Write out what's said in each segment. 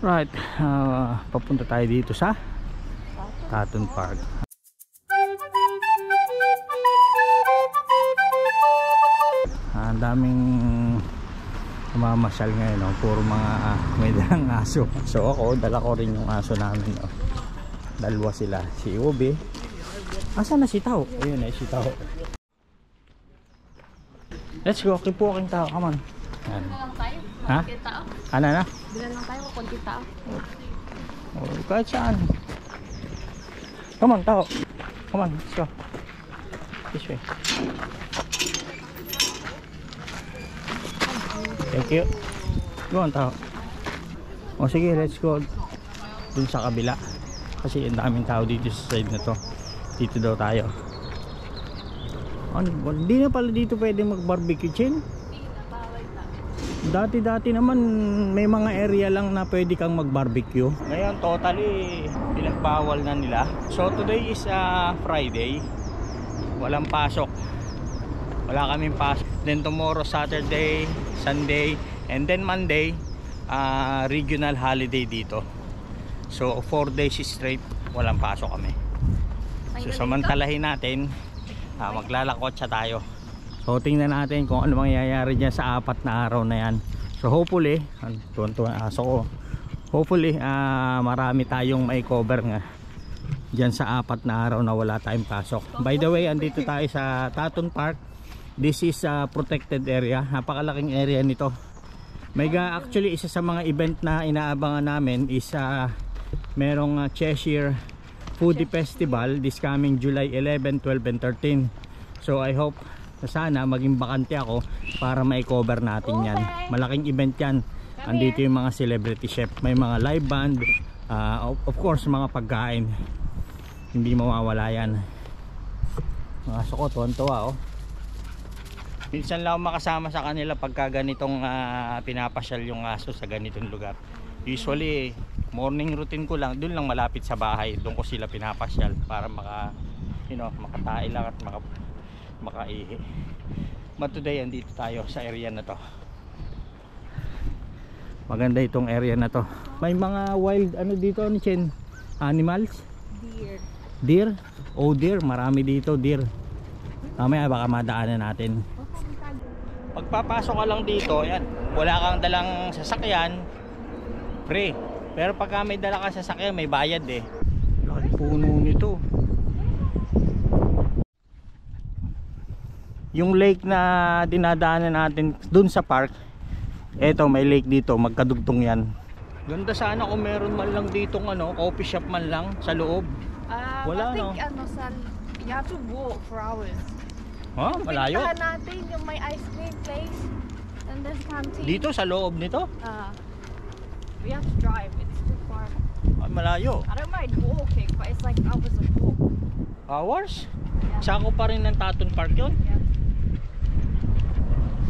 Right, papunta tayo dito sa Tatton Park. Ang daming mamasyal ngayon, no? Puro mga may dalang aso. So ako, dala ko rin yung aso namin, no? Dalawa sila, si Ubi. Asan na si Tao? Ayun na si Tao. Let's go, keep walking Tao, come on. Yan. Ha? Ano na? Bilan lang tayo, konti tao. Oh, kahit saan. Come on, Tao. Come on, let's go. This way. Thank you. Go on, Tao. O sige, let's go dun sa kabila. Kasi ang daming tao dito sa side na to. Dito daw tayo. Hindi na pala dito pwede mag-barbecue, Chin. Dati naman may mga area lang na pwede kang mag-barbecue. Ngayon totally pinagbawal na nila. So today is Friday. Walang pasok. Wala kaming pasok. Then tomorrow Saturday, Sunday, and then Monday regional holiday dito. So 4 days straight walang pasok kami. So samantalahin natin, maglalakotsa tayo. So tingnan natin kung ano mangyayari dyan sa 4 na araw na yan. So hopefully, tuwan-tuwan aso ko, hopefully marami tayong may cover nga dyan sa 4 na araw na wala tayong pasok. By the way, andito tayo sa Tatton Park. This is a protected area. Napakalaking area nito. Actually isa sa mga event na inaabangan namin is merong Cheshire Foodie Festival this coming July 11, 12 and 13. So I hope na sana maging bakante ako para mai-cover natin yan. Malaking event yan. Andito yung mga celebrity chef, may mga live band, of course mga pagkain, hindi mawawala yan. Mga aso ko tuwan-tuwa, oh. Minsan lang makasama sa kanila pagka ganitong pinapasyal yung aso sa ganitong lugar. Usually morning routine ko lang, doon lang malapit sa bahay, doon ko sila pinapasyal para makatae lang at makaihi. But today andito tayo sa area na to. Maganda itong area na to. May mga wild dito ni Chen, animals? Deer? Oh deer, marami dito deer. Mamaya baka madaanan natin. Pagpapasok ka lang dito, yan, wala kang dalang sasakyan, free. Pero pagka may dala ka sasakyan, may bayad eh. Laki puno nito. Yung lake na dinadaanan natin dun sa park, eto may lake dito, magkadugtong yan. Ganda sana kung meron man lang ditong coffee shop man lang sa loob. Wala, I think you have to walk for hours. Malayo. Pintahan natin yung may ice cream place and there's canteen. Dito sa loob nito? We have to drive, it's too far. Malayo. I don't mind walking, but it's like hours of walk. Hours? Yeah. Sako pa rin ng Tatton Park yun? Yeah.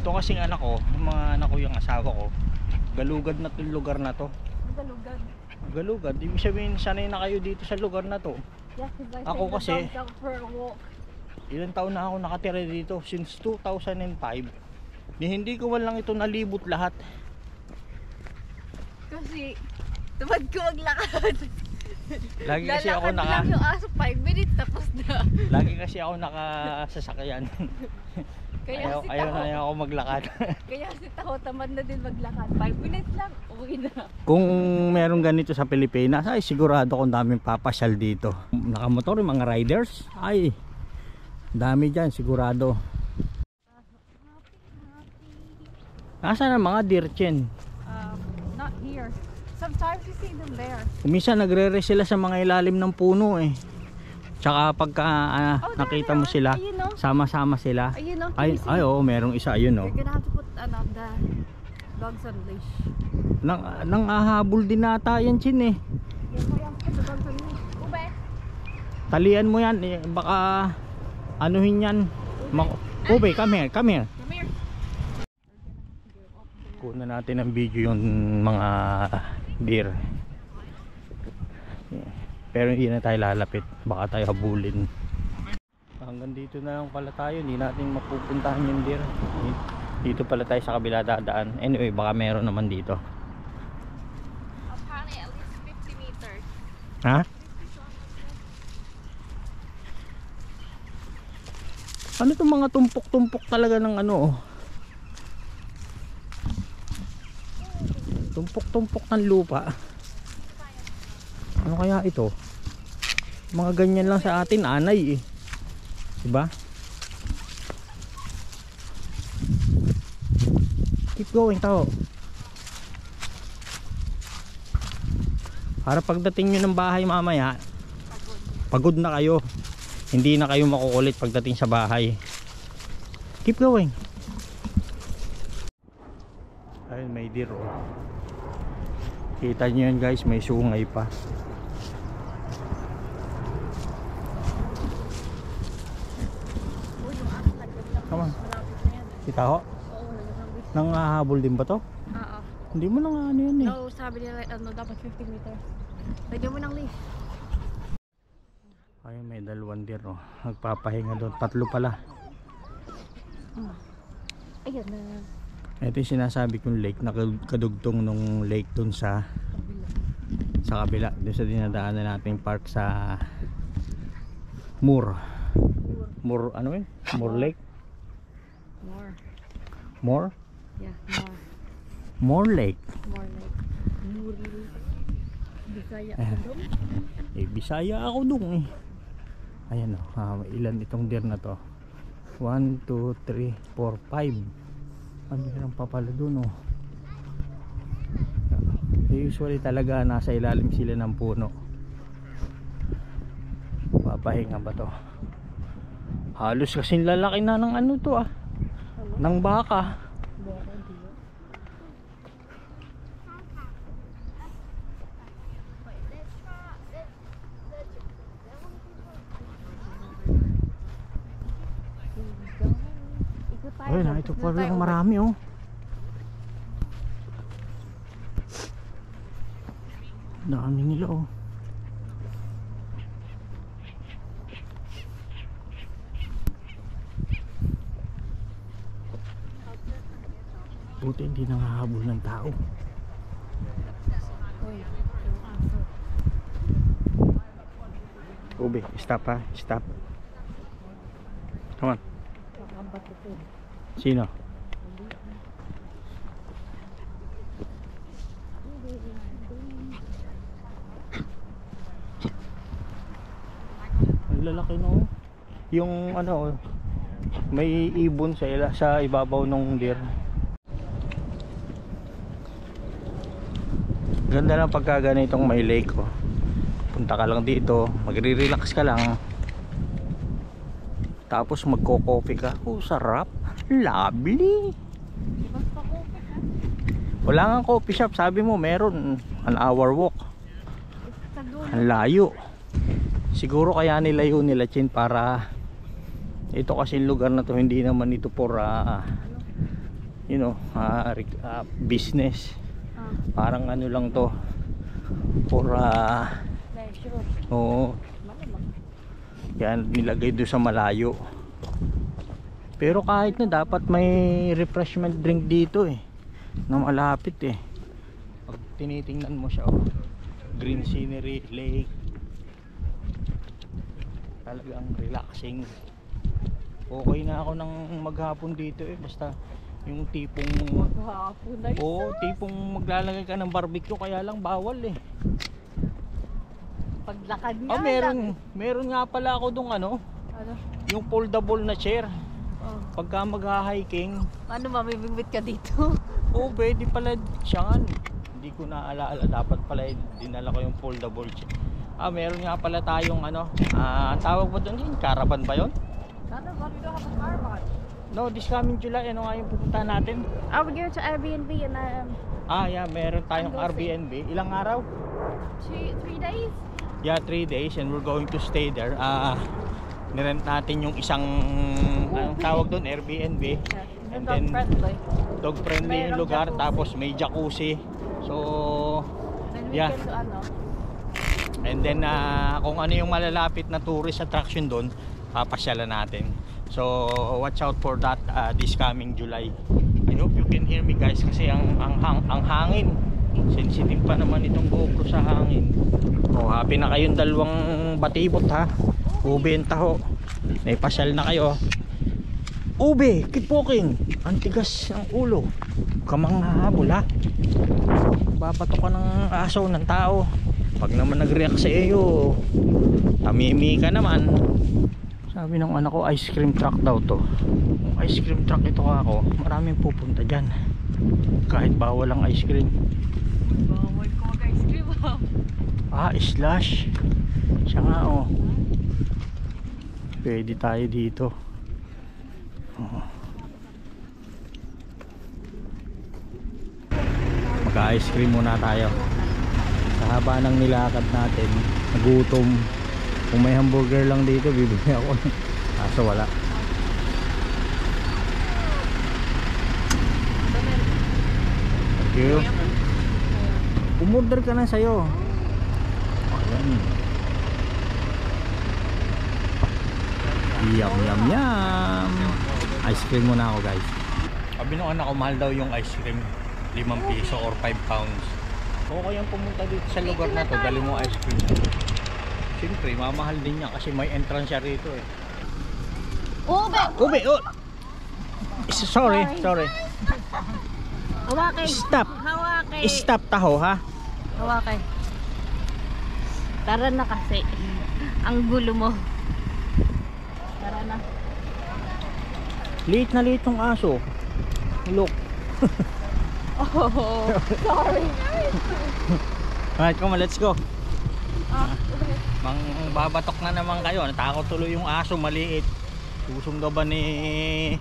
Ito kasing anak ko, mga anak ko yung asawa ko, galugad na itong lugar na to. Galugad. Galugad, ibig sabihin sanay na kayo dito sa lugar na to. Yeah, because Ako kasi, for a walk. Ilang taon na ako nakatira dito, since 2005. Hindi ko man lang ito nalibot lahat. Kasi tamad ko maglakad. Lagi kasi ako lang yung aso 5 minutes tapos na. Lagi kasi ako nakasasakyan. Kaya ayaw ako maglakad. Kaya si Taho tamad na din maglakad. 5 minutes lang, uwi na. Kung meron ganito sa Pilipinas, ay sigurado kung daming papasyal dito. Nakamotor yung mga riders, ay dami dyan sigurado. Nasaan ang mga deer, Chen? Not here. Sometimes you see them there. Minsan nagre-rest sila sa mga ilalim ng puno eh. Tsaka pagka nakita mo sila, sama-sama sila. Ay, oo, merong isa, ayun oh. You're gonna have to put the dogs on leash. Nang ahabol din nata yan, Chin eh. Yes, I am put the dogs on leash. Ube! Talian mo yan eh, baka anuhin yan. Ube, come here. Come here. Kuna natin ang video yung mga deer. Pero hindi na tayo lalapit, baka tayo habulin. Hanggang dito na lang pala tayo, hindi natin mapupuntahan yung deer. Dito pala tayo sa kabila dadaan. Anyway, baka meron naman dito. Ha? Ano itong mga tumpok-tumpok talaga ng ano oh? Tumpok-tumpok ng lupa. Ano kaya ito? Mga ganyan lang sa atin, anay eh. Diba? Keep going tao. Para pagdating nyo ng bahay mamaya, pagod na kayo. Hindi na kayo makukulit pagdating sa bahay. Keep going. Ayun, may deer oh. Kita nyo yan guys, may sungay pa. Come on. Kita ho? Nanghahabol din ba to? Oo. Hindi mo nang ano yan eh. No, sabi nila dapat 50 meters. Pwede mo nang lift. Ayun, may dalawang deer oh. Nagpapahinga doon. Tatlo pala. Ayun na. Ito yung sinasabi kong lake na kadugtong nung lake dun sa kabila. Doon sa dinadaanan natin park sa Moore. Moore ano yun? Moore Lake? More. Moore? Yeah, more. Moore Lake. More like Moore Lake. Bisaya Eh. ako dong. Bisaya ako dun eh. Ayan o, ilan itong deer na to? 1, 2, 3, 4, 5. Ano meron pa pala dun o. Usually talaga nasa ilalim sila ng puno. Papahinga ba to? Halos kasing lalaki na ng ano to ah. Ng baka. Ayun na, ito pa lang marami oh. Dami nila oh. Buti hindi nangahabol ng tao. Ube, stop ha, stop. Come on. Sino? Ang lalaki no. Yung ano, may ibon sa ibabaw ng deer. Ganda lang pagka ganitong may lake oh. Punta ka lang dito, magre-relax ka lang. Tapos magko-coffee ka. Oh, sarap. Lovely. Wala nga coffee shop. Sabi mo meron. An hour walk. Ang layo. Siguro kaya nilayo nila Chin para ito kasi lugar na to hindi naman ito for you know business. Parang ano lang to for oo. Yan nilagay doon sa malayo. Pero kahit na dapat may refreshment drink dito eh na malapit eh. Pag tinitingnan mo siya oh, green scenery, lake, talagang relaxing. Okay na ako nang maghapon dito eh. Basta yung tipong Maghapon na yun. oo, tipong maglalagay ka ng barbecue kaya lang bawal eh. Paglakad nga Oh, meron nga pala ako dong ano, Ano? yung foldable na chair. Oh. Pagka mag-hiking, Ano mamimingwit ka dito? oh, pwede pala siya. Hindi ko naaalala, dapat pala dinala ko yung foldable chair. Meron nga pala tayong ano, ang tawag ba doon yun? Caravan ba yun? Ano ba? We don't have a caravan. No, this coming July, ano nga yung pupuntahan natin? We're going to Airbnb and Yeah, meron tayong Ang Airbnb. Ilang araw? 3 days. Yeah, 3 days and we're going to stay there. Nirent natin yung isang anong tawag doon, Airbnb. Yeah. And Dog then friendly. dog friendly yung Mayroong lugar, jacuzzi. tapos may jacuzzi. So Then we yeah. can do ano? And then kung ano yung malalapit na tourist attraction doon, papasyalan natin. So watch out for that this coming July. I hope you can hear me guys kasi ang hangin. Sensitive pa naman itong GoPro sa hangin. Oh, happy na kayong dalawang batibot ha. Ube and taho. May pasyal na kayo. Ube, keep walking. Antigas ang ulo. Kamang hahabol ha. Babato ka ng aso ng tao. Pag naman nag-react sa iyo, tamimi ka naman. Sabi ng anak ko, ice cream truck daw to. Kung ice cream truck ito ako, maraming pupunta dyan. Kahit bawal ang ice cream. Bawal ko mag-ice cream. Slash. Siya nga oh. Pwede tayo dito. Mag-ice cream muna tayo. Sa haba ng nilakad natin, nagutom. Kung may hamburger lang dito, bibili ako. Kaso wala. Thank you. Umorder ka na sa'yo. Ayan. Yum yum yum. Ice cream muna ako guys. Sabi nung anak ko, mahal daw yung ice cream. 5 piso or 5 pounds. Kung kayang pumunta dito sa lugar na to, dali mo ice cream. Siyempre, mamahal din niya kasi may entrance siya rito eh. Ube! Ube! Oh! Sorry. Hawakay. Stop! Hawakay. Stop taho ha. Hawakay. Tara na kasi. Ang gulo mo. Tara na. Liit na liit tong aso. Look. Oh, sorry. Alright, come on, let's go. Okay. Mang babatok na naman kayo. Natakot tuloy yung aso, maliit. Susong daw ba ni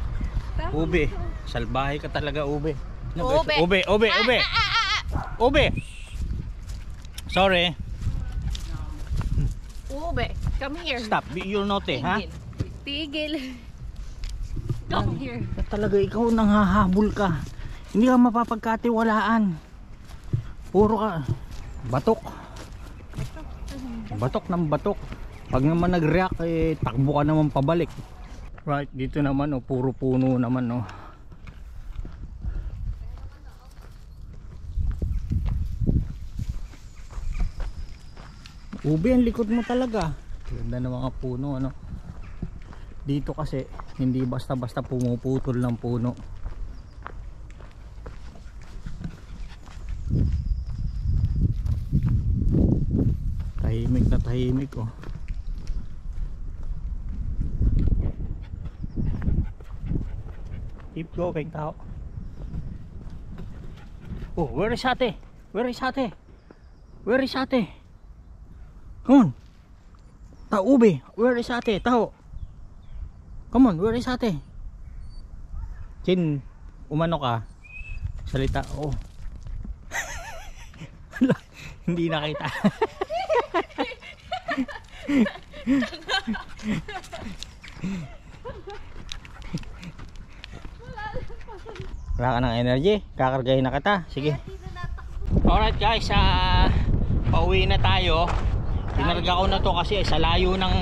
Ube? Salbahe ka talaga, Ube. Ano ba? Ube. Ube. Sorry. Ube, come here. Stop. You're naughty, ha? Tigil. Come here. Talaga ikaw nang hahabol ka. Hindi ka mapapagkatiwalaan. Puro ka batok. Batok ng batok. Pag naman nag-react eh, takbo ka naman pabalik. Right, dito naman oh, puro puno naman oh. Ube, ang likod mo talaga. Ganda ng mga puno ano. Dito kasi hindi basta-basta pumuputol ng puno. Tahimik na tahimik oh. Keep going tao. Oh, where is ate? Where is ate? Where is ate? Come on. Tao Ube, where is ate? Tao. Come on, where is ate? Chin, umano ka? Salita, oh. Hindi nakita. Wala ka ng energy, kakargahin na kita. Sige. Alright guys, pauwi na tayo. Pinarga ko na to kasi sa layo ng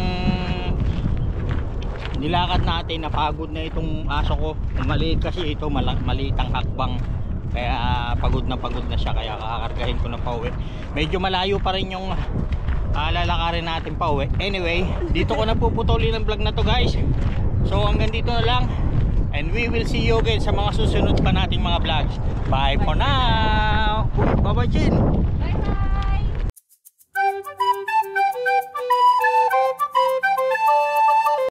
nilakad natin, napagod na itong aso ko. Maliit kasi ito, maliit ang hakbang. Kaya pagod na siya, kaya kakargahin ko na pauwi. Medyo malayo pa rin yung lalakarin natin pauwi. Anyway, dito ko na puputulin ang vlog na to guys. So hanggang dito na lang. And we will see you again sa mga susunod pa nating mga vlogs. Bye for now. Bye bye Jin.